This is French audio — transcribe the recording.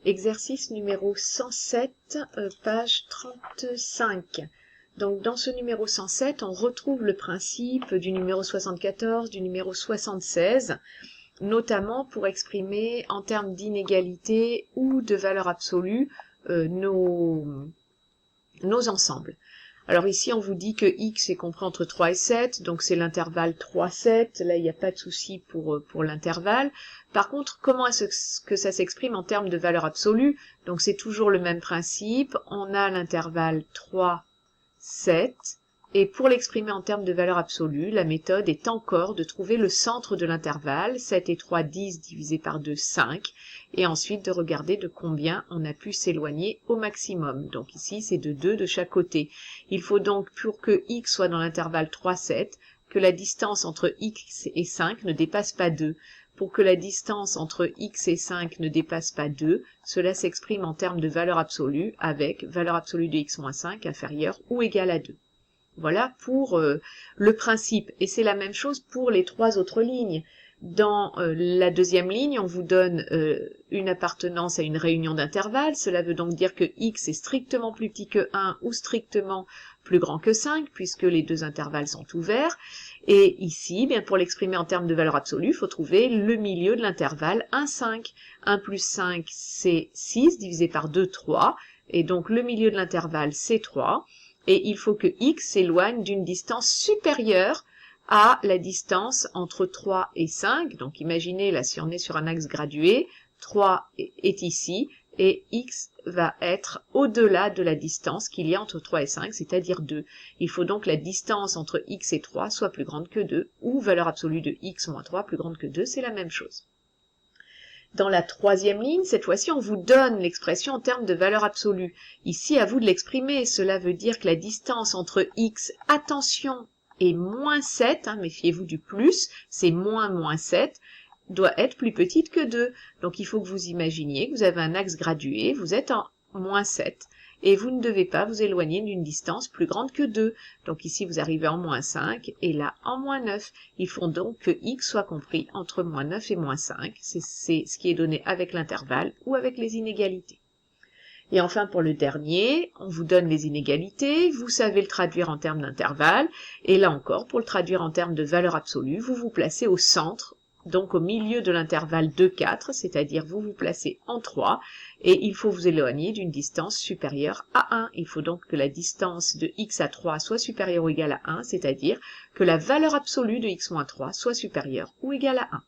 Exercice numéro 107, page 35. Donc dans ce numéro 107, on retrouve le principe du numéro 74, du numéro 76, notamment pour exprimer en termes d'inégalité ou de valeur absolue nos ensembles. Alors ici, on vous dit que x est compris entre 3 et 7, donc c'est l'intervalle 3-7. Là, il n'y a pas de souci pour l'intervalle. Par contre, comment est-ce que ça s'exprime en termes de valeur absolue? Donc c'est toujours le même principe. On a l'intervalle 3-7. Et pour l'exprimer en termes de valeur absolue, la méthode est encore de trouver le centre de l'intervalle, 7 et 3, 10, divisé par 2, 5, et ensuite de regarder de combien on a pu s'éloigner au maximum. Donc ici, c'est de 2 de chaque côté. Il faut donc, pour que x soit dans l'intervalle 3, 7, que la distance entre x et 5 ne dépasse pas 2. Pour que la distance entre x et 5 ne dépasse pas 2, cela s'exprime en termes de valeur absolue avec valeur absolue de x moins 5 inférieure ou égale à 2. Voilà pour le principe. Et c'est la même chose pour les trois autres lignes. Dans la deuxième ligne, on vous donne une appartenance à une réunion d'intervalles. Cela veut donc dire que x est strictement plus petit que 1 ou strictement plus grand que 5, puisque les deux intervalles sont ouverts. Et ici, bien pour l'exprimer en termes de valeur absolue, il faut trouver le milieu de l'intervalle 1, 5. 1 plus 5, c'est 6, divisé par 2, 3. Et donc le milieu de l'intervalle, c'est 3. Et il faut que x s'éloigne d'une distance supérieure à la distance entre 3 et 5. Donc imaginez, là, si on est sur un axe gradué, 3 est ici, et x va être au-delà de la distance qu'il y a entre 3 et 5, c'est-à-dire 2. Il faut donc que la distance entre x et 3 soit plus grande que 2, ou valeur absolue de x moins 3 plus grande que 2, c'est la même chose. Dans la troisième ligne, cette fois-ci, on vous donne l'expression en termes de valeur absolue. Ici, à vous de l'exprimer. Cela veut dire que la distance entre x, attention, et moins 7, méfiez-vous du plus, c'est moins 7, doit être plus petite que 2. Donc il faut que vous imaginiez que vous avez un axe gradué, vous êtes en moins 7, et vous ne devez pas vous éloigner d'une distance plus grande que 2. Donc ici, vous arrivez en moins 5, et là, en moins 9. Il faut donc que x soit compris entre moins 9 et moins 5. C'est ce qui est donné avec l'intervalle ou avec les inégalités. Et enfin, pour le dernier, on vous donne les inégalités, vous savez le traduire en termes d'intervalle, et là encore, pour le traduire en termes de valeur absolue, vous vous placez au centre, donc au milieu de l'intervalle 2, 4, c'est-à-dire vous vous placez en 3, et il faut vous éloigner d'une distance supérieure à 1. Il faut donc que la distance de x à 3 soit supérieure ou égale à 1, c'est-à-dire que la valeur absolue de x moins 3 soit supérieure ou égale à 1.